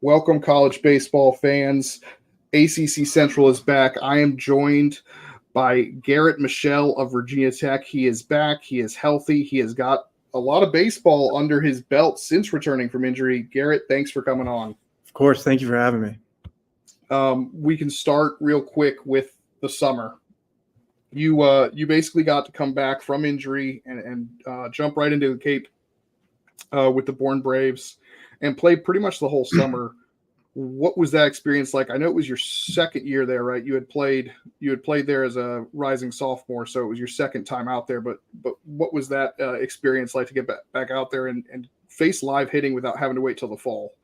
Welcome, college baseball fans. ACC Central is back. I am joined by Garrett Michel of Virginia Tech. He is back. He is healthy. He has got a lot of baseball under his belt since returning from injury. Garrett, thanks for coming on. Of course. Thank you for having me. We can start real quick with the summer. You basically got to come back from injury and jump right into the Cape with the Bourne Braves and play pretty much the whole summer. What was that experience like? I know it was your second year there, right? You had played there as a rising sophomore, so it was your second time out there. But what was that experience like to get back out there and face live hitting without having to wait till the fall?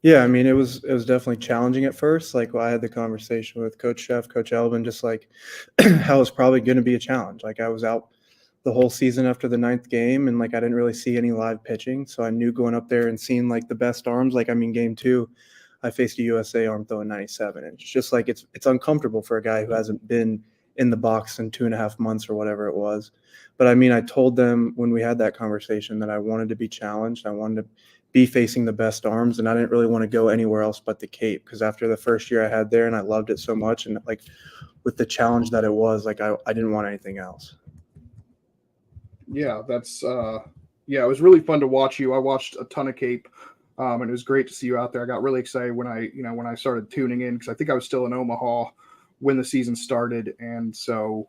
Yeah, I mean, it was definitely challenging at first. Like, I had the conversation with Coach Chef, Coach Elvin, just like how it's probably going to be a challenge. Like, I was out the whole season after the 9th game, and like I didn't really see any live pitching, so I knew going up there and seeing like the best arms. Like, I mean, game 2, I faced a USA arm throwing 97, and it's just like it's uncomfortable for a guy who hasn't been in the box in 2.5 months or whatever it was. But I mean, I told them when we had that conversation that I wanted to be challenged. I wanted to be facing the best arms, and I didn't really want to go anywhere else but the Cape, because after the first year I had there and I loved it so much, and like with the challenge that it was, like I didn't want anything else. Yeah, that's it was really fun to watch you. I watched a ton of Cape, and it was great to see you out there. I got really excited when I started tuning in, because I think I was still in Omaha when the season started, and so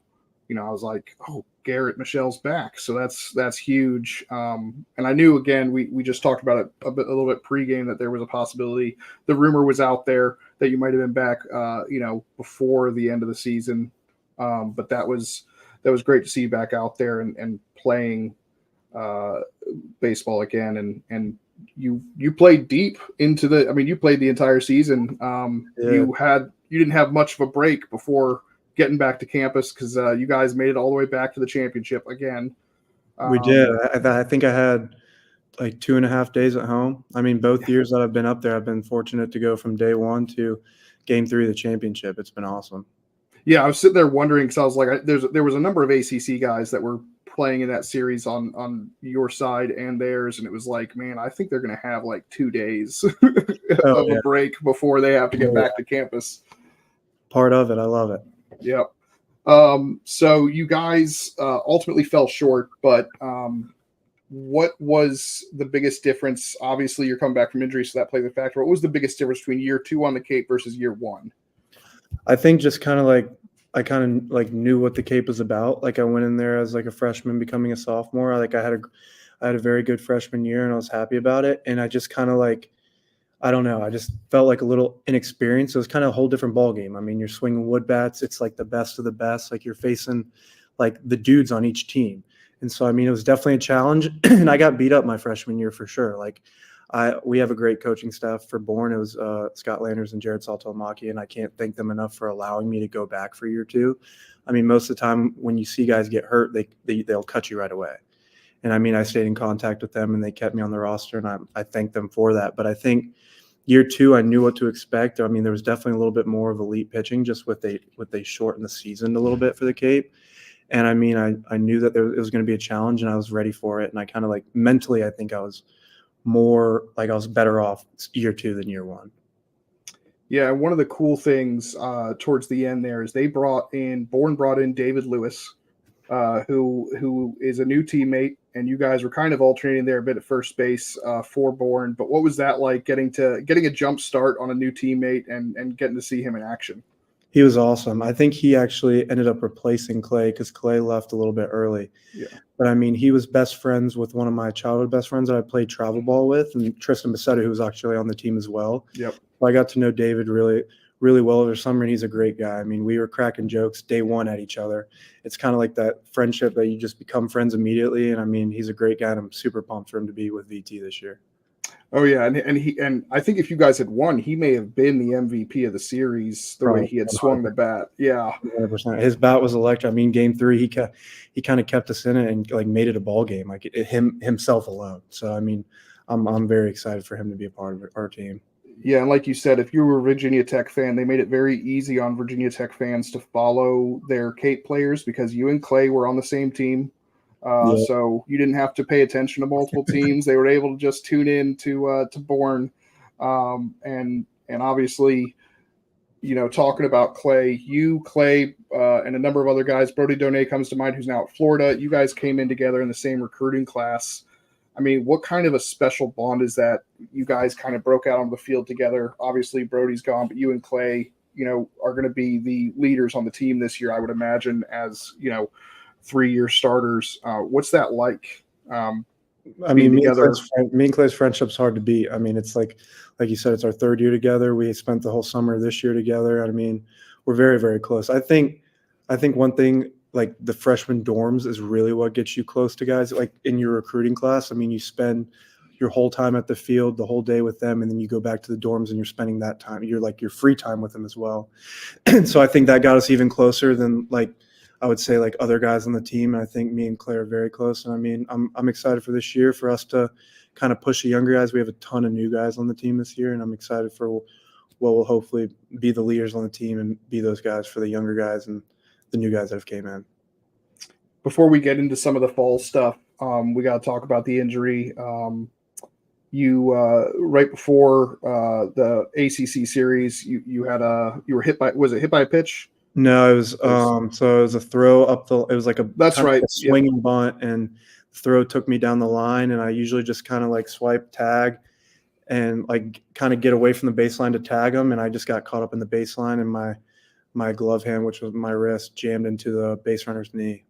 I was like, oh, Garrett Michel's back, so that's huge. And I knew, again, we just talked about it a little bit pregame, that there was a possibility. The rumor was out there that you might have been back, before the end of the season, but that was great to see you back out there and playing baseball again. And you played deep into you played the entire season. Yeah. You didn't have much of a break before getting back to campus, because you guys made it all the way back to the championship again. We did. I think I had like 2.5 days at home. I mean, both years that I've been up there, I've been fortunate to go from day 1 to game 3 of the championship. It's been awesome. Yeah, I was sitting there wondering, because I was like, there was a number of ACC guys that were playing in that series on your side and theirs, and it was like, man, I think they're going to have like 2 days of a break before they have to get back to campus. Part of it. I love it. Yep. So you guys ultimately fell short, but what was the biggest difference? Obviously, you're coming back from injury, so that plays a factor. What was the biggest difference between year 2 on the Cape versus year 1? I think just kind of like I kind of like knew what the Cape was about. Like, I went in there as like a freshman becoming a sophomore. I had a very good freshman year, and I was happy about it. And I just kind of like, I don't know, I just felt like a little inexperienced. It was kind of a whole different ball game. I mean, you're swinging wood bats. It's like the best of the best. Like, you're facing like the dudes on each team. And so, I mean, it was definitely a challenge, and I got beat up my freshman year for sure. Like, we have a great coaching staff for Bourne. It was Scott Landers and Jared Saltelmaki, and I can't thank them enough for allowing me to go back for year 2. I mean, most of the time when you see guys get hurt, they'll cut you right away. And I mean, I stayed in contact with them, and they kept me on the roster, and I thank them for that. But I think year 2, I knew what to expect. I mean, there was definitely a little bit more of elite pitching, just with they shortened the season a little bit for the Cape. And I mean, I knew that it was going to be a challenge, and I was ready for it. And I kind of like mentally, I think I was more like I was better off year 2 than year 1. Yeah, one of the cool things towards the end there is Bourne brought in David Lewis, who is a new teammate, and you guys were kind of alternating there a bit at first base for Bourne. But what was that like, getting a jump start on a new teammate and getting to see him in action? He was awesome. I think he actually ended up replacing Clay, because Clay left a little bit early. Yeah. But I mean, he was best friends with one of my childhood best friends that I played travel ball with, and Tristan Bassetta, who was actually on the team as well. Yep. So I got to know David really, really well over summer, and he's a great guy. I mean, we were cracking jokes day 1 at each other. It's kind of like that friendship that you just become friends immediately. And I mean, he's a great guy, and I'm super pumped for him to be with VT this year. Oh yeah, and I think if you guys had won, he may have been the MVP of the series, the way he had swung the bat. Yeah, 100%. His bat was electric. I mean, game 3, he kind of kept us in it and like made it a ball game, like himself alone. So I mean, I'm very excited for him to be a part of our team. Yeah, and like you said, if you were a Virginia Tech fan, they made it very easy on Virginia Tech fans to follow their Cape players, because you and Clay were on the same team. So you didn't have to pay attention to multiple teams. They were able to just tune in to Bourne And obviously, talking about Clay, and a number of other guys, Brody Donay comes to mind, who's now at Florida. You guys came in together in the same recruiting class. I mean, what kind of a special bond is that? You guys kind of broke out on the field together. Obviously, Brody's gone, but you and Clay, are going to be the leaders on the team this year, I would imagine, as 3-year starters. What's that like? I mean, me and Clay's friendship's hard to beat. I mean, it's like you said, it's our 3rd year together. We spent the whole summer this year together. I mean, we're very, very close. I think one thing, like the freshman dorms, is really what gets you close to guys. Like in your recruiting class, I mean, you spend your whole time at the field, the whole day with them, and then you go back to the dorms and you're spending that time. You're like your free time with them as well. And so I think that got us even closer than I would say other guys on the team. And I think me and Clay are very close. And I mean, I'm excited for this year for us to kind of push the younger guys. We have a ton of new guys on the team this year, and I'm excited for what will hopefully be the leaders on the team and be those guys for the younger guys and the new guys that have came in. Before we get into some of the fall stuff, we got to talk about the injury. You right before the ACC series, you were hit by, was it hit by a pitch? No, it was so it was a throw up the. It was like a swinging bunt, and the throw took me down the line, and I usually just kind of swipe tag, and kind of get away from the baseline to tag them, and I just got caught up in the baseline, and my glove hand, which was my wrist, jammed into the base runner's knee.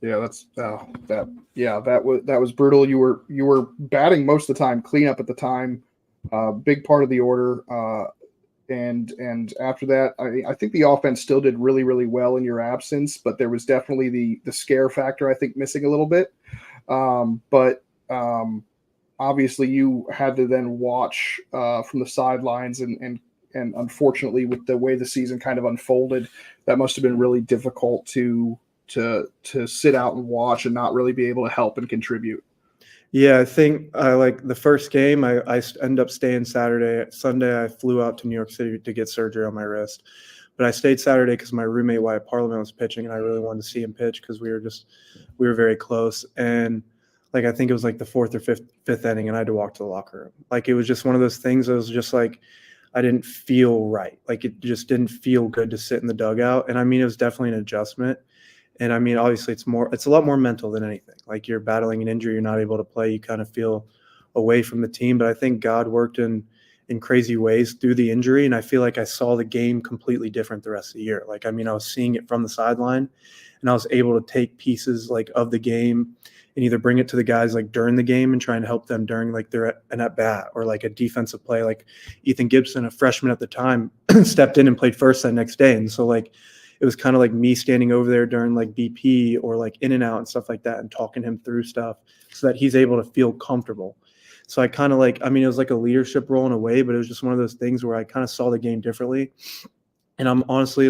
Yeah, that was brutal. You were batting most of the time, cleanup at the time, big part of the order. And after that, I think the offense still did really, really well in your absence, but there was definitely the scare factor, I think, missing a little bit. But obviously you had to then watch from the sidelines, and unfortunately, with the way the season kind of unfolded, that must have been really difficult to sit out and watch and not really be able to help and contribute. Yeah, I think the first game, I ended up staying Saturday. Sunday, I flew out to New York City to get surgery on my wrist. But I stayed Saturday because my roommate, Wyatt Parliament, was pitching, and I really wanted to see him pitch because we were very close. And I think it was the 4th or 5th inning, and I had to walk to the locker room. It was just one of those things. It was just I didn't feel right. It just didn't feel good to sit in the dugout. And I mean, it was definitely an adjustment. And I mean, obviously it's a lot more mental than anything. You're battling an injury, you're not able to play, you kind of feel away from the team. But I think God worked in crazy ways through the injury. And I feel I saw the game completely different the rest of the year. I was seeing it from the sideline, and I was able to take pieces of the game and either bring it to the guys during the game and trying to help them during an at bat or a defensive play. Ethan Gibson, a freshman at the time, stepped in and played first that next day. And so it was kind of me standing over there during BP or in and out and stuff like that, and talking him through stuff so that he's able to feel comfortable. So I kind of it was a leadership role in a way, but it was just one of those things where I kind of saw the game differently. And I'm honestly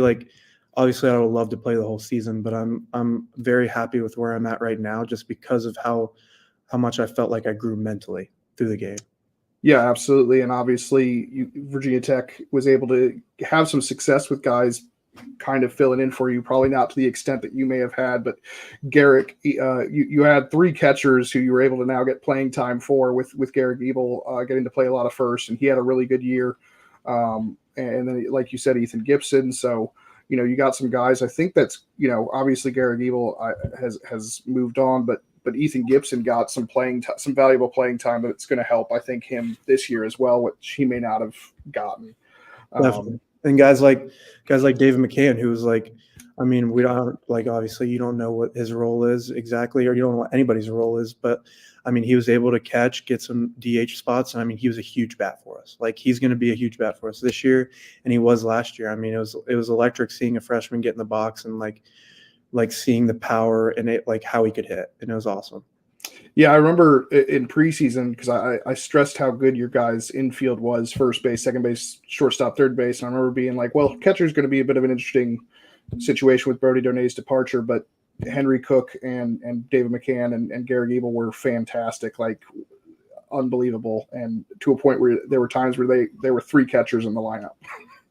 obviously I would love to play the whole season, but I'm very happy with where I'm at right now, just because of how much I felt I grew mentally through the game. Yeah, absolutely. And obviously Virginia Tech was able to have some success with guys kind of filling in for you, probably not to the extent that you may have had, but Garrett, you had 3 catchers who you were able to now get playing time for, with Garrett Ebel getting to play a lot of first, and he had a really good year. And then, like you said, Ethan Gibson. So, you got some guys. I think that's, obviously Garrett Ebel has moved on, but Ethan Gibson got some valuable playing time that's going to help, I think, him this year as well, which he may not have gotten. Definitely. And guys like David McCann, who was I mean, we don't obviously you don't know what his role is exactly, or you don't know what anybody's role is, but I mean, he was able to get some DH spots, and I mean, he was a huge bat for us. He's going to be a huge bat for us this year, and he was last year. I mean, it was electric seeing a freshman get in the box and seeing the power and it how he could hit, and it was awesome. Yeah, I remember in preseason, because I stressed how good your guys' infield was: first base, second base, shortstop, third base. And I remember being well, catcher's going to be a bit of an interesting situation with Brody Donay's departure, but Henry Cook and David McCann and Garrett Ebel were fantastic, unbelievable, and to a point where there were times where there were 3 catchers in the lineup.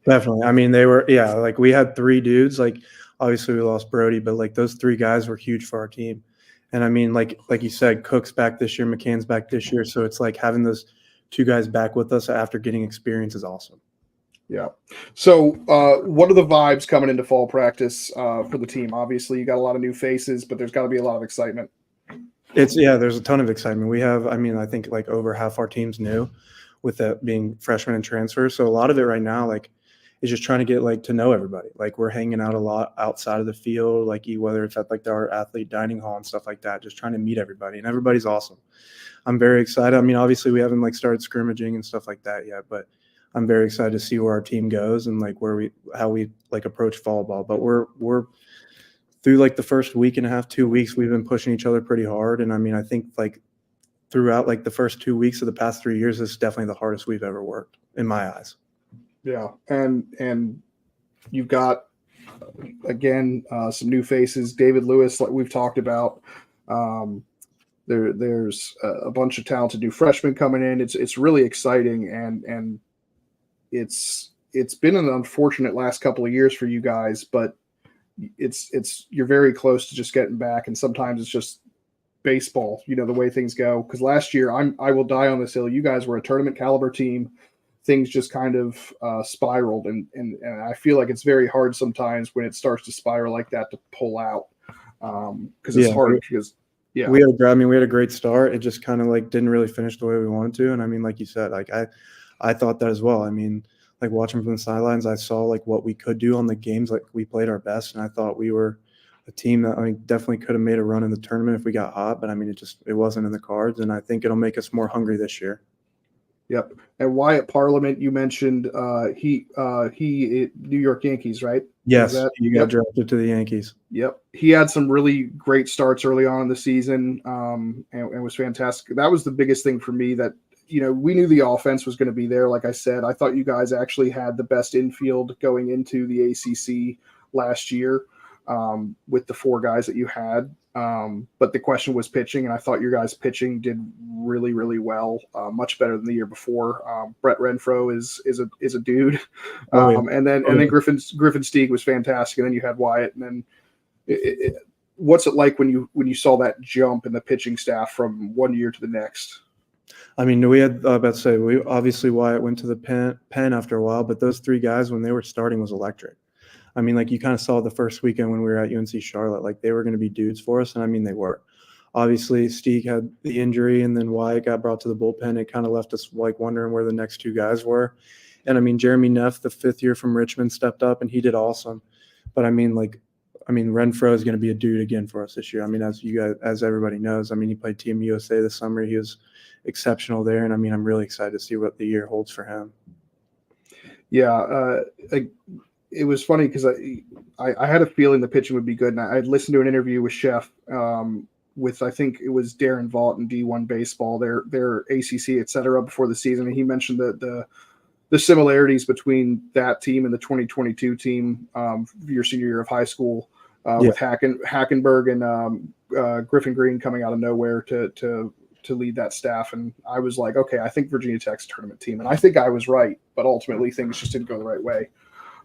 Definitely. I mean, they were, yeah, we had 3 dudes. Obviously we lost Brody, but those 3 guys were huge for our team. And I mean, like you said, Cook's back this year, McCann's back this year. So it's having those two guys back with us after getting experience is awesome. Yeah. So what are the vibes coming into fall practice for the team? Obviously, you got a lot of new faces, but there's got to be a lot of excitement. There's a ton of excitement. We have, I think like over half our team's new, with that being freshmen and transfers. So a lot of it right now, like, is just trying to get like to know everybody. Like we're hanging out a lot outside of the field, like whether it's at like our athlete dining hall and stuff like that, just trying to meet everybody, and everybody's awesome. I'm very excited. I mean, obviously we haven't like started scrimmaging and stuff like that yet, but I'm very excited to see where our team goes and like how we like approach fall ball. But we're through like the first week and a half, 2 weeks, we've been pushing each other pretty hard. And I mean, I think like throughout like the first 2 weeks of the past 3 years, this is definitely the hardest we've ever worked in my eyes. Yeah. And you've got, again, some new faces. David Lewis, like we've talked about. There's a bunch of talented new freshmen coming in. It's really exciting, and it's been an unfortunate last couple of years for you guys, but you're very close to just getting back, and sometimes it's just baseball, the way things go. Because last year, I will die on this hill. You guys were a tournament caliber team. Things just kind of spiraled, and I feel like it's very hard sometimes when it starts to spiral like that to pull out, because it's hard. Yeah, we had a great start. It just kind of like didn't really finish the way we wanted to. And I mean, like you said, like I thought that as well. I mean, like watching from the sidelines, I saw like what we could do on the games. Like we played our best, and I thought we were a team that definitely could have made a run in the tournament if we got hot. But I mean, it wasn't in the cards, and I think it'll make us more hungry this year. Yep. And Wyatt Parliament, you mentioned he New York Yankees, right? Yes, he got drafted to the Yankees. Yep. He had some really great starts early on in the season, and was fantastic. That was the biggest thing for me, that we knew the offense was going to be there. Like I said, I thought you guys actually had the best infield going into the ACC last year, with the four guys that you had. But the question was pitching, and I thought your guys' pitching did really, really well, much better than the year before. Brett Renfro is a dude, and then Griffin Stieg was fantastic, and then you had Wyatt, and then what's it like when you saw that jump in the pitching staff from one year to the next? I mean, we had obviously Wyatt went to the pen after a while, but those three guys when they were starting was electric. I mean, like you kind of saw the first weekend when we were at UNC Charlotte, like they were going to be dudes for us. And I mean, they were. Obviously, Stieg had the injury, and then Wyatt got brought to the bullpen. It kind of left us like wondering where the next two guys were. And I mean, Jeremy Neff, the fifth year from Richmond, stepped up and he did awesome. But Renfro is going to be a dude again for us this year. I mean, as everybody knows, I mean, he played Team USA this summer. He was exceptional there. And I mean, I'm really excited to see what the year holds for him. Yeah. It was funny because I had a feeling the pitching would be good, and I had listened to an interview with Chef with, I think it was Darren Vaught and D1 Baseball, their ACC, et cetera, before the season, and he mentioned that the similarities between that team and the 2022 team, your senior year of high school, with Hackenberg and Griffin Green coming out of nowhere to lead that staff. And I was like, okay, I think Virginia Tech's a tournament team, and I think I was right, but ultimately things just didn't go the right way.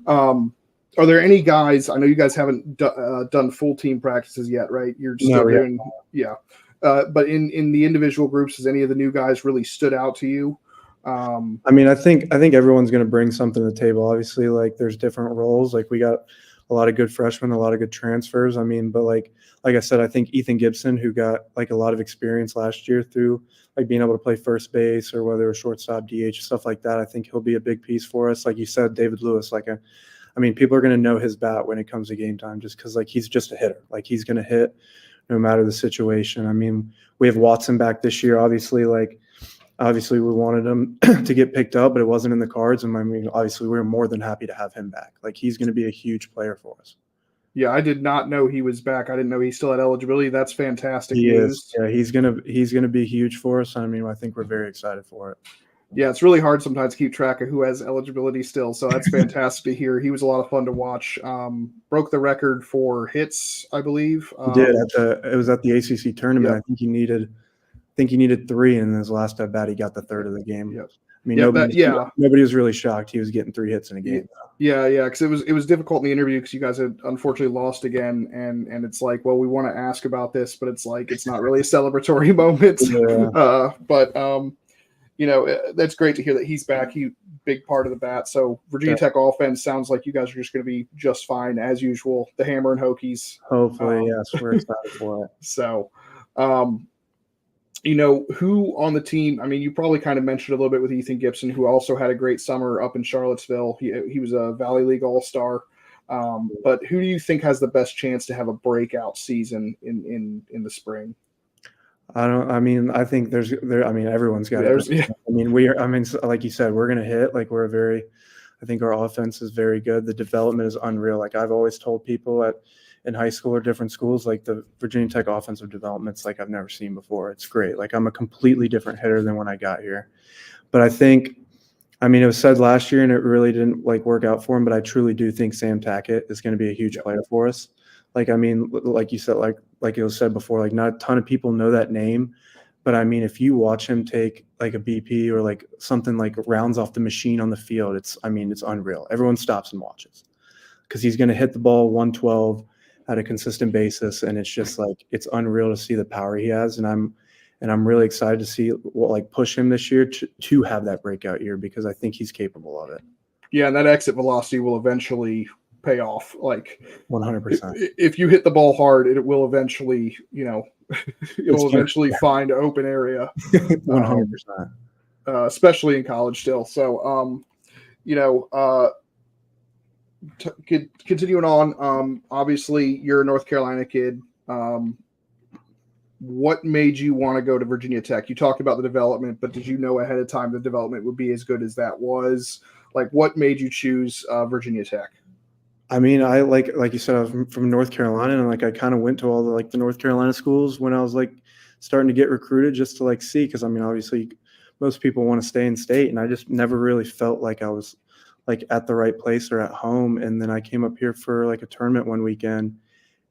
Are there any guys? I know you guys haven't done full team practices yet, right? You're still doing, yeah. But in the individual groups, has any of the new guys really stood out to you? I mean, I think everyone's going to bring something to the table. Obviously, like there's different roles. Like we got a lot of good freshmen, a lot of good transfers. I mean, but like I said, I think Ethan Gibson, who got like a lot of experience last year through like being able to play first base or whether it was shortstop, DH, stuff like that, I think he'll be a big piece for us. Like you said, David Lewis, I mean, people are going to know his bat when it comes to game time just because like he's just a hitter. Like he's going to hit no matter the situation. I mean, we have Watson back this year. Obviously, we wanted him to get picked up, but it wasn't in the cards. And I mean, obviously, we were more than happy to have him back. Like he's going to be a huge player for us. Yeah, I did not know he was back. I didn't know he still had eligibility. That's fantastic news. Is. Yeah, he's gonna be huge for us. I mean, I think we're very excited for it. Yeah, it's really hard sometimes to keep track of who has eligibility still. So that's fantastic to hear. He was a lot of fun to watch. Broke the record for hits, I believe. He did. It was at the ACC tournament. Yep. I think he needed 3, and in his last at bat, he got the third of the game. Yep. I mean, nobody was really shocked he was getting 3 hits in a game. Yeah, because it was difficult in the interview because you guys had unfortunately lost again, and it's like, well, we want to ask about this, but it's like it's not really a celebratory moment. Yeah. that's great to hear that he's back. He big part of the bat. So Virginia Tech offense sounds like you guys are just going to be just fine as usual. The Hammer and Hokies. Hopefully, yes, we're excited for it. So, who on the team? I mean, you probably kind of mentioned a little bit with Ethan Gibson, who also had a great summer up in Charlottesville. He was a Valley League All-Star. But who do you think has the best chance to have a breakout season in the spring? I think everyone's got it. Yeah. Like you said, we're going to hit. Like I think our offense is very good. The development is unreal. Like I've always told people in high school or different schools, like the Virginia Tech offensive development's like I've never seen before. It's great. Like I'm a completely different hitter than when I got here. But I think, it was said last year and it really didn't work out for him, but I truly do think Sam Tackett is going to be a huge player for us. Like you said, like it was said before, like not a ton of people know that name, but if you watch him take like a BP or like something like rounds off the machine on the field, it's unreal. Everyone stops and watches because he's going to hit the ball 112 at a consistent basis, and it's just like it's unreal to see the power he has, and I'm really excited to see push him this year to have that breakout year because I think he's capable of it. Yeah, and that exit velocity will eventually pay off. Like 100%. If you hit the ball hard, it will eventually, find an open area. 100%. Especially in college still. So, continuing on, obviously you're a North Carolina kid. What made you want to go to Virginia Tech? You talked about the development, but did you know ahead of time the development would be as good as that was? Like, what made you choose Virginia Tech? I like you said, I was from North Carolina, and I kind of went to all the North Carolina schools when I was starting to get recruited just to see, because obviously most people want to stay in state, and I just never really felt like I was at the right place or at home. And then I came up here for a tournament one weekend,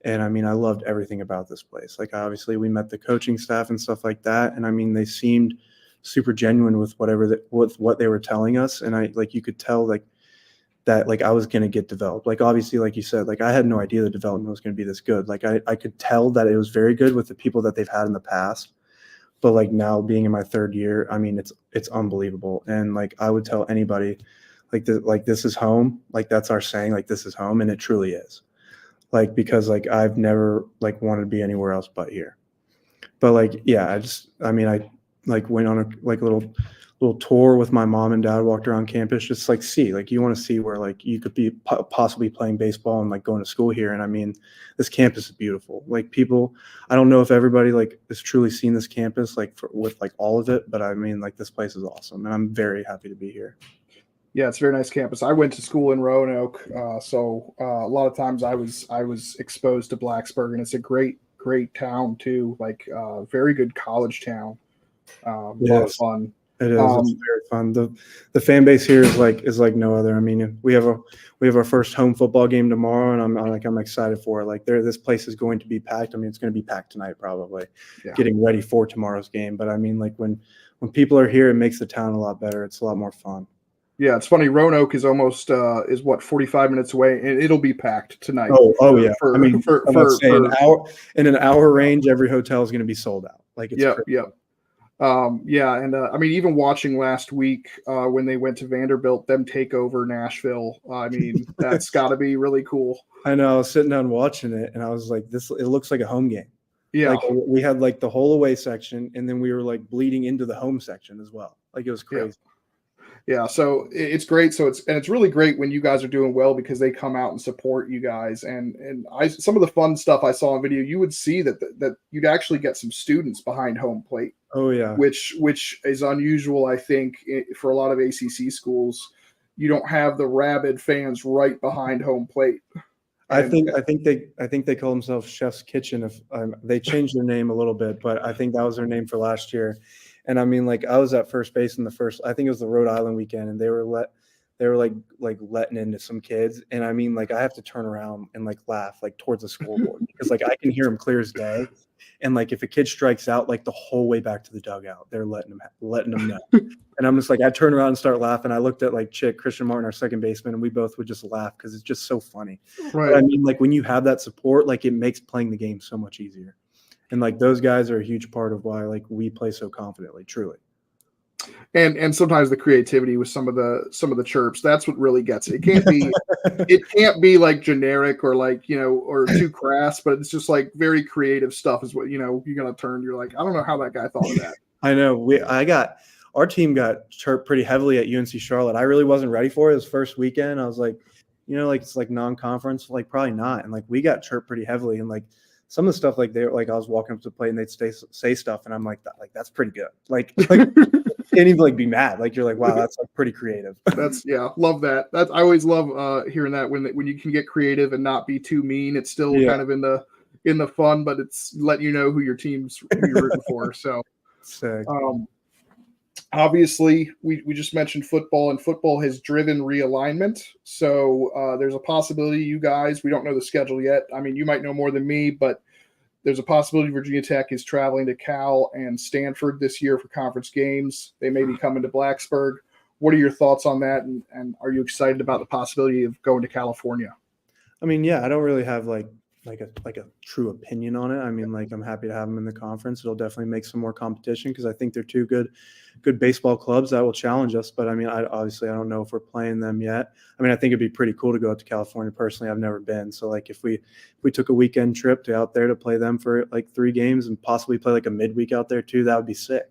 and I loved everything about this place. Obviously we met the coaching staff and stuff like that, and they seemed super genuine with what they were telling us, and you could tell that I was going to get developed. Obviously, like you said, I had no idea the development was going to be this good. I could tell that it was very good with the people that they've had in the past, but now being in my third year, it's unbelievable. And I would tell anybody this is home. That's our saying, this is home. And it truly is because I've never wanted to be anywhere else but here. But I went on a little tour with my mom and dad, walked around campus, just see, you want to see where you could be possibly playing baseball and going to school here. And this campus is beautiful. People, I don't know if everybody has truly seen this campus with all of it, but this place is awesome, and I'm very happy to be here. Yeah, it's a very nice campus. I went to school in Roanoke, so a lot of times I was exposed to Blacksburg, and it's a great town too. Very good college town. A lot of fun. It is. It's very fun. The fan base here is like no other. We have our first home football game tomorrow, and I'm excited for it. This place is going to be packed. It's going to be packed tonight probably. Yeah. Getting ready for tomorrow's game. But when people are here, it makes the town a lot better. It's a lot more fun. Yeah, it's funny. Roanoke is almost 45 minutes away, and it'll be packed tonight. Yeah. In an hour range, every hotel is going to be sold out. Yeah. Even watching last week when they went to Vanderbilt, them take over Nashville. That's got to be really cool. I know. I was sitting down watching it, and I was like, it looks like a home game. Yeah. We had the whole away section, and then we were bleeding into the home section as well. It was crazy. Yeah, so it's great. So it's really great when you guys are doing well because they come out and support you guys. And some of the fun stuff I saw on video, you would see that you'd actually get some students behind home plate. Oh yeah, which is unusual, I think, for a lot of ACC schools. You don't have the rabid fans right behind home plate. I think they call themselves Chef's Kitchen. If they changed their name a little bit, but I think that was their name for last year. And I was at first base in the first, I think it was the Rhode Island weekend, and they were letting into some kids. And I have to turn around and laugh towards the scoreboard because I can hear them clear as day. And if a kid strikes out, the whole way back to the dugout, they're letting them know. And I'm just I turn around and start laughing. I looked at Christian Martin, our second baseman, and we both would just laugh because it's just so funny. Right. But when you have that support, it makes playing the game so much easier. And those guys are a huge part of why we play so confidently, truly. And sometimes the creativity with some of the chirps, that's what really gets it. It can't be like generic or like, or too crass, but it's just like very creative stuff is what, you're gonna turn. You're like, I don't know how that guy thought of that. I know our team got chirped pretty heavily at UNC Charlotte. I really wasn't ready for it. It was first weekend. I was like, like it's like non-conference, like probably not. And like we got chirped pretty heavily, and like some of the stuff, like I was walking up to the plate and they'd say stuff, and I'm like that's pretty good. Like can't even like be mad. Like you're like, wow, that's like pretty creative. Love that. I always love hearing that when you can get creative and not be too mean. It's still kind of in the fun, but it's letting you know who you're rooting for. So sick. Obviously we just mentioned football, and football has driven realignment. So there's a possibility you guys, we don't know the schedule yet. I mean, you might know more than me, but there's a possibility Virginia Tech is traveling to Cal and Stanford this year for conference games. They may be coming to Blacksburg. What are your thoughts on that? And are you excited about the possibility of going to California? I mean, yeah, I don't really have like a true opinion on it. I mean, like I'm happy to have them in the conference. It'll definitely make some more competition because I think they're two good baseball clubs that will challenge us. But I mean, I don't know if we're playing them yet. I mean, I think it'd be pretty cool to go out to California. Personally, I've never been. So like if we took a weekend trip out there to play them for like 3 games and possibly play like a midweek out there too, that would be sick.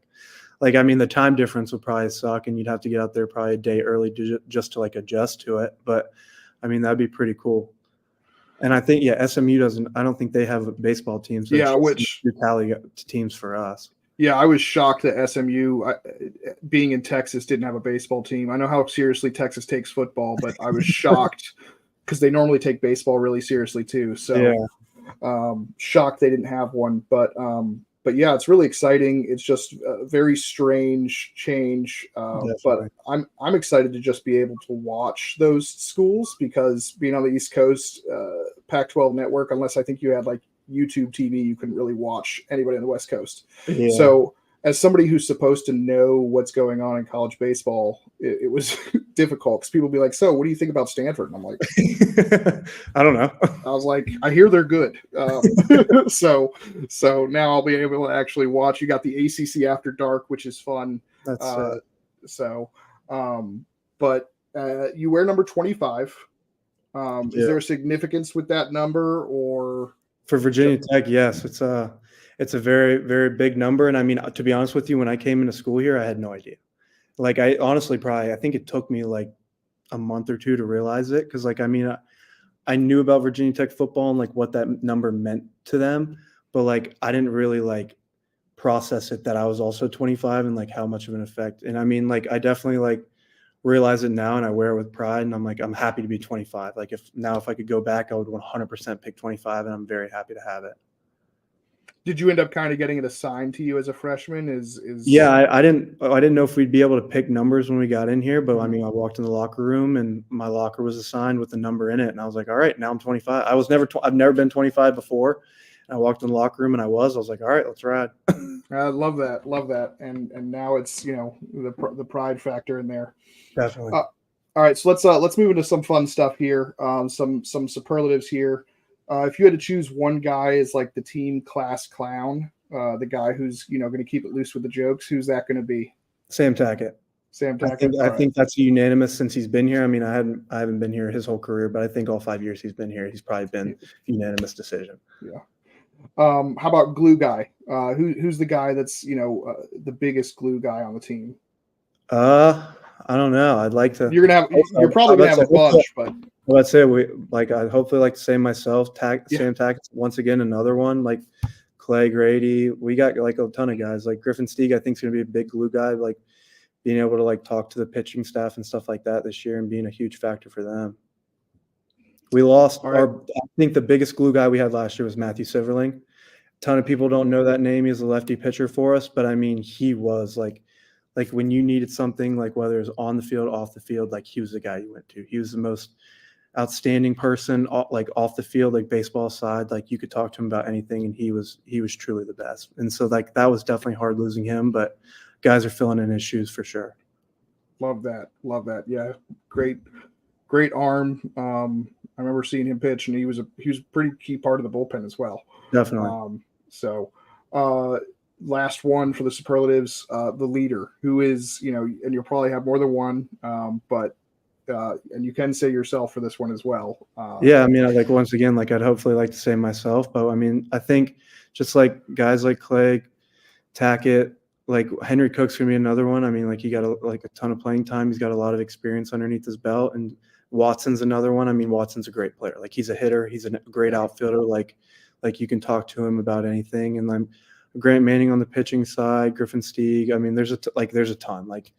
Like, I mean, the time difference would probably suck, and you'd have to get out there probably a day early just to like adjust to it. But I mean, that'd be pretty cool. And I think, SMU I don't think they have a baseball team. So which tally teams for us. Yeah, I was shocked that SMU, being in Texas, didn't have a baseball team. I know how seriously Texas takes football, but I was shocked because they normally take baseball really seriously too. So shocked they didn't have one. But yeah, it's really exciting. It's just a very strange change. But I'm excited to just be able to watch those schools because being on the East Coast, Pac-12 network, unless I think you had like YouTube TV, you couldn't really watch anybody on the West Coast. Yeah. So as somebody who's supposed to know what's going on in college baseball, it was difficult because people would be like, so what do you think about Stanford? And I'm like, I don't know. I was like, I hear they're good. So now I'll be able to actually watch. You got the ACC After Dark, which is fun. That's but you wear number 25. Is there a significance with that number or? For Virginia Tech, yes. It's a very, very big number. And I mean, to be honest with you, when I came into school here, I had no idea. Like I honestly I think it took me like a month or 2 to realize it. Cause like, I mean, I knew about Virginia Tech football and like what that number meant to them, but like, I didn't really like process it that I was also 25 and like how much of an effect. And I mean, like, I definitely like realize it now and I wear it with pride. And I'm like, I'm happy to be 25. Like if I could go back, I would 100% pick 25 and I'm very happy to have it. Did you end up kind of getting it assigned to you as a freshman? Yeah, I didn't know if we'd be able to pick numbers when we got in here, but I mean, I walked in the locker room and my locker was assigned with a number in it, and I was like, all right, now I'm 25. I've never been 25 before. And I walked in the locker room and I was like, all right, let's ride. I love that, and now it's the pride factor in there. Definitely. All right, so let's move into some fun stuff here. Some superlatives here. If you had to choose one guy as like the team class clown, the guy who's going to keep it loose with the jokes, who's that going to be? Sam Tackett. I think that's unanimous since he's been here. I mean, I haven't been here his whole career, but I think all 5 years he's been here, he's probably been unanimous decision. Yeah. How about glue guy? Who's the guy that's the biggest glue guy on the team? I don't know. I'd like to. You're probably gonna have a bunch, but I'd say I'd hopefully like to say myself. Sam Tackett once again, another one like Clay Grady. We got like a ton of guys. Like Griffin Steig, I think is gonna be a big glue guy. Like being able to like talk to the pitching staff and stuff like that this year and being a huge factor for them. We lost I think the biggest glue guy we had last year was Matthew Silverling. A ton of people don't know that name. He's a lefty pitcher for us, but I mean, he was like when you needed something, like whether it was on the field, off the field, like he was the guy you went to. He was the most outstanding person, like off the field, like baseball side. Like you could talk to him about anything, and he was truly the best. And so like that was definitely hard losing him, but guys are filling in his shoes for sure. Love that. Yeah, great arm. I remember seeing him pitch, and he was a pretty key part of the bullpen as well. Definitely. last one for the superlatives, the leader, who is, and you'll probably have more than one, but and you can say yourself for this one as well. Yeah, I mean, like once again, like I'd hopefully like to say myself, but I mean, I think just like guys like Clay, Tackett, like Henry Cook's gonna be another one. I mean, like he got a ton of playing time. He's got a lot of experience underneath his belt, and Watson's another one. I mean, Watson's a great player. Like he's a hitter. He's a great outfielder. Like you can talk to him about anything. And then Grant Manning on the pitching side, Griffin Stieg. I mean, there's a ton. Like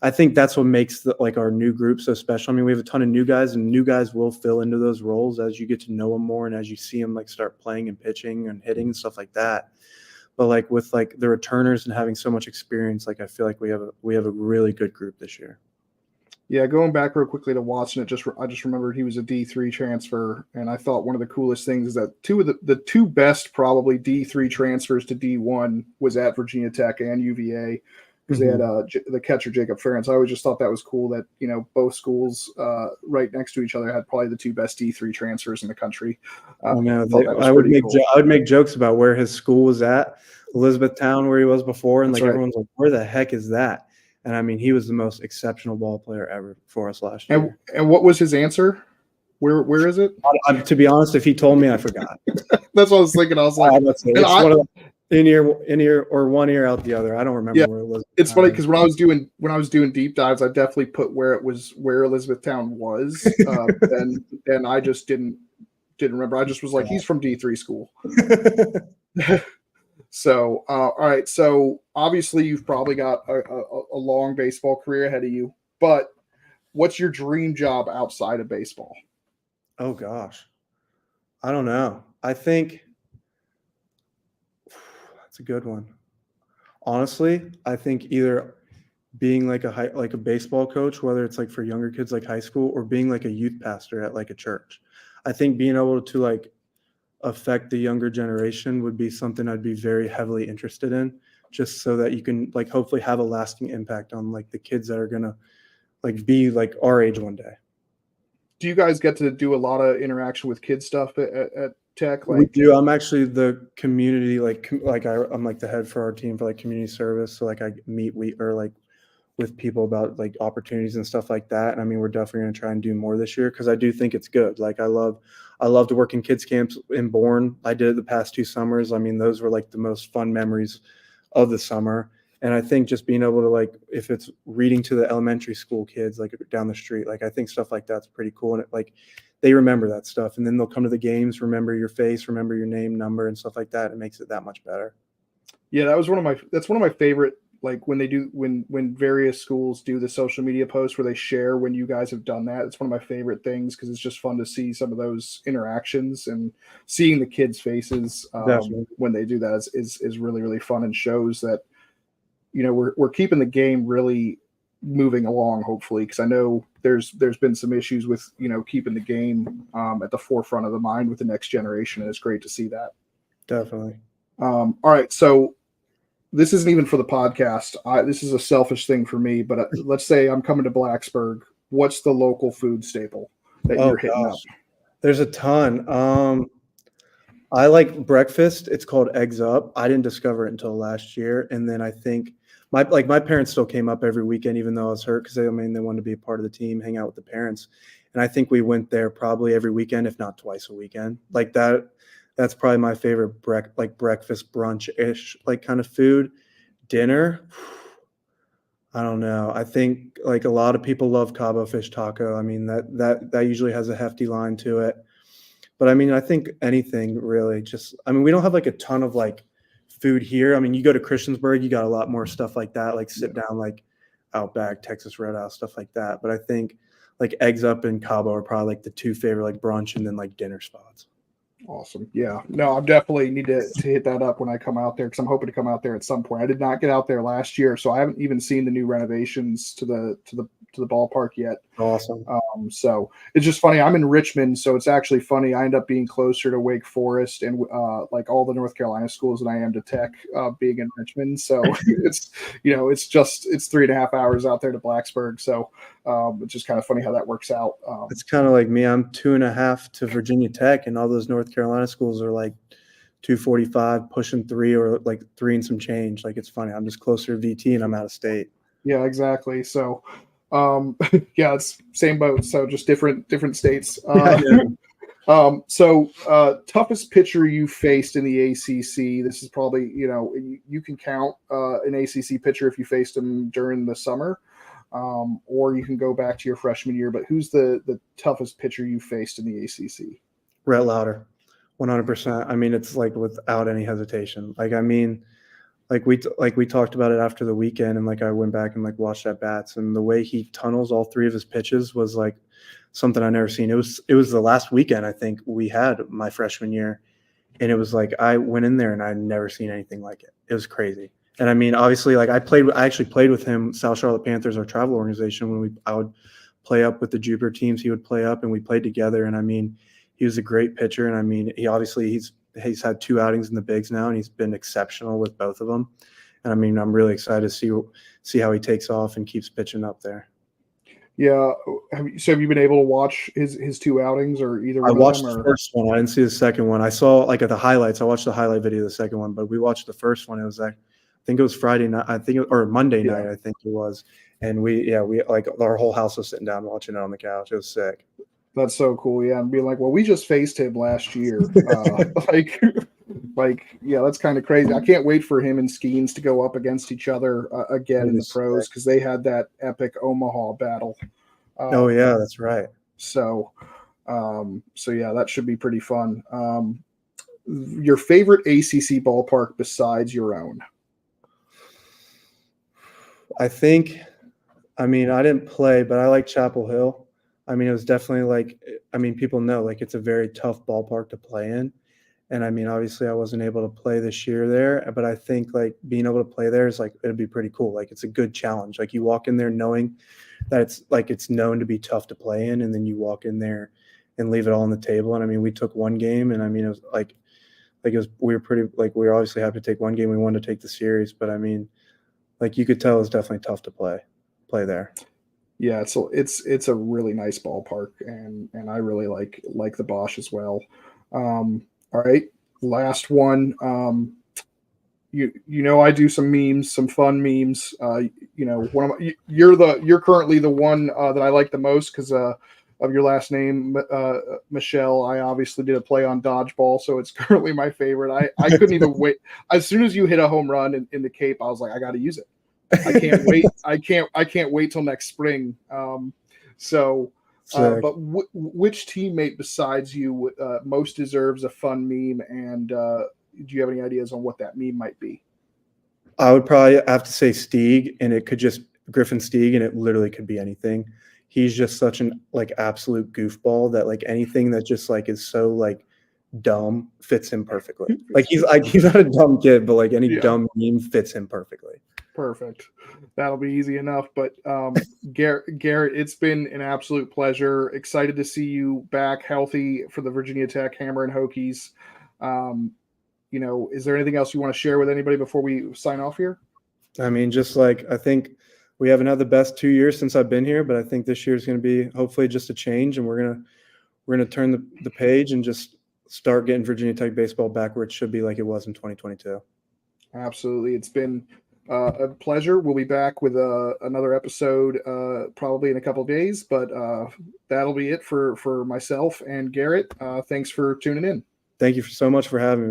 I think that's what makes our new group so special. I mean, we have a ton of new guys, and new guys will fill into those roles as you get to know them more and as you see them like start playing and pitching and hitting and stuff like that. But like with like the returners and having so much experience, like I feel like we have a really good group this year. Yeah, going back real quickly to Watson, I just remembered he was a D3 transfer, and I thought one of the coolest things is that the two best probably D3 transfers to D1 was at Virginia Tech and UVA, because they had the catcher Jacob Ferentz. I always just thought that was cool that both schools right next to each other had probably the two best D3 transfers in the country. I would make jokes about where his school was at, Elizabethtown, where he was before, and everyone's like, "Where the heck is that?" And I mean, he was the most exceptional ball player ever for us last year. And what was his answer? Where is it? To be honest, if he told me, I forgot. That's what I was thinking. I was like, one of in ear or one ear out the other. I don't remember where it was. It's funny because when I was doing deep dives, I definitely put where Elizabethtown was. Then I just didn't remember. I just was like, he's from D3 school. So, all right. So obviously you've probably got a long baseball career ahead of you, but what's your dream job outside of baseball? Oh gosh, I don't know. I think that's a good one. Honestly, I think either being like a baseball coach, whether it's like for younger kids like high school, or being like a youth pastor at like a church. I think being able to like affect the younger generation would be something I'd be very heavily interested in, just so that you can like hopefully have a lasting impact on like the kids that are gonna like be like our age one day. Do you guys get to do a lot of interaction with kid stuff at Tech? We do. I'm actually the community I'm like the head for our team for like community service. So like I meet with people about like opportunities and stuff like that. And I mean, we're definitely going to try and do more this year, because I do think it's good. Like I love to work in kids camps in Bourne. I did it the past 2 summers. I mean, those were like the most fun memories of the summer. And I think just being able to like, if it's reading to the elementary school kids like down the street, like I think stuff like that's pretty cool. And like they remember that stuff, and then they'll come to the games, remember your face, remember your name, number, and stuff like that. It makes it that much better. Yeah, that's one of my favorite. Like when various schools do the social media posts where they share when you guys have done that, it's one of my favorite things, because it's just fun to see some of those interactions and seeing the kids' faces when they do that is really, really fun, and shows that we're keeping the game really moving along, hopefully, because I know there's been some issues with keeping the game at the forefront of the mind with the next generation, and it's great to see that. Definitely. All right, so this isn't even for the podcast. This is a selfish thing for me, but let's say I'm coming to Blacksburg. What's the local food staple that you're hitting up? There's a ton. I like breakfast. It's called Eggs Up. I didn't discover it until last year. And then I think my parents still came up every weekend, even though I was hurt, because they wanted to be a part of the team, hang out with the parents. And I think we went there probably every weekend, if not twice a weekend. Like that. That's probably my favorite breakfast brunch-ish like kind of food. Dinner, I don't know. I think like a lot of people love Cabo fish taco. I mean that usually has a hefty line to it. But I mean, I think anything really. We don't have like a ton of like food here. I mean, you go to Christiansburg, you got a lot more stuff like that, like sit down, like Outback, Texas Roadhouse, stuff like that. But I think like Eggs Up and Cabo are probably like the 2 favorite like brunch and then like dinner spots. Awesome. Yeah. No, I definitely need to hit that up when I come out there, because I'm hoping to come out there at some point. I did not get out there last year, so I haven't even seen the new renovations to the ballpark yet. Awesome. So it's just funny. I'm in Richmond, so it's actually funny. I end up being closer to Wake Forest and like all the North Carolina schools than I am to Tech, being in Richmond. So it's 3.5 hours out there to Blacksburg. So it's just kind of funny how that works out. It's kind of like me. I'm 2.5 to Virginia Tech, and all those North Carolina schools are like 245, pushing 3 or like 3 and some change. Like, it's funny. I'm just closer to VT and I'm out of state. Yeah, exactly. So, yeah, it's same boat. So just different states. Toughest pitcher you faced in the ACC. This is probably, you can count an ACC pitcher if you faced him during the summer, or you can go back to your freshman year. But who's the toughest pitcher you faced in the ACC? Rhett Lauder, 100%. I mean, it's like without any hesitation. Like, I mean, like we talked about it after the weekend, and like I went back and like watched at bats, and the way he tunnels all 3 of his pitches was like something I never seen. It was the last weekend I think we had my freshman year, and it was like I went in there and I'd never seen anything like it. It was crazy. And I mean, obviously, like I actually played with him, South Charlotte Panthers, our travel organization, when I would play up with the Jupiter teams, he would play up and we played together. And I mean, he was a great pitcher, and I mean, he's had 2 outings in the bigs now, and he's been exceptional with both of them. And I mean, I'm really excited to see how he takes off and keeps pitching up there. Yeah. Have you been able to watch his 2 outings or either one I of watched them? the first one. I didn't see the second one. I saw like at the highlights. I watched the highlight video of the second one, but we watched the first one. It was like, I think it was Friday night. Or Monday night. I think it was. And we like our whole house was sitting down watching it on the couch. It was sick. That's so cool. Yeah. And being like, well, we just faced him last year. Yeah, that's kind of crazy. I can't wait for him and Skeens to go up against each other again in the pros, because they had that epic Omaha battle. Oh yeah, that's right. So yeah, that should be pretty fun. Your favorite ACC ballpark besides your own? I mean, I didn't play, but I like Chapel Hill. I mean, it was definitely like, I mean, people know like it's a very tough ballpark to play in. And I mean, obviously I wasn't able to play this year there, but I think like being able to play there is like, it'd be pretty cool. Like, it's a good challenge. Like, you walk in there knowing that it's known to be tough to play in, and then you walk in there and leave it all on the table. And I mean, we took one game, and I mean, it was we were obviously happy to take one game. We wanted to take the series, but I mean, like, you could tell it's definitely tough to play there. Yeah, it's a really nice ballpark, and I really like the Bosch as well. All right, last one. I do some memes, some fun memes. You're currently the one that I like the most because of your last name, Michelle. I obviously did a play on dodgeball, so it's currently my favorite. I couldn't even wait. As soon as you hit a home run in the Cape, I was like, I got to use it. I can't wait. I can't wait till next spring. But which teammate besides you most deserves a fun meme? And do you have any ideas on what that meme might be? I would probably have to say Stieg, and it could just Griffin Stieg, and it literally could be anything. He's just such an like absolute goofball that like anything that just like is so like dumb fits him perfectly. Like he's not a dumb kid, but like any dumb meme fits him perfectly. Perfect. That'll be easy enough. But Garrett, it's been an absolute pleasure. Excited to see you back healthy for the Virginia Tech Hammer and Hokies. Is there anything else you want to share with anybody before we sign off here? I mean, just like I think we haven't had the best 2 years since I've been here, but I think this year is going to be hopefully just a change, and we're gonna turn the page and just start getting Virginia Tech baseball back where it should be, like it was in 2022. Absolutely, it's been a pleasure. We'll be back with another episode probably in a couple of days, but that'll be it for myself and Garrett. Thanks for tuning in. Thank you so much for having me.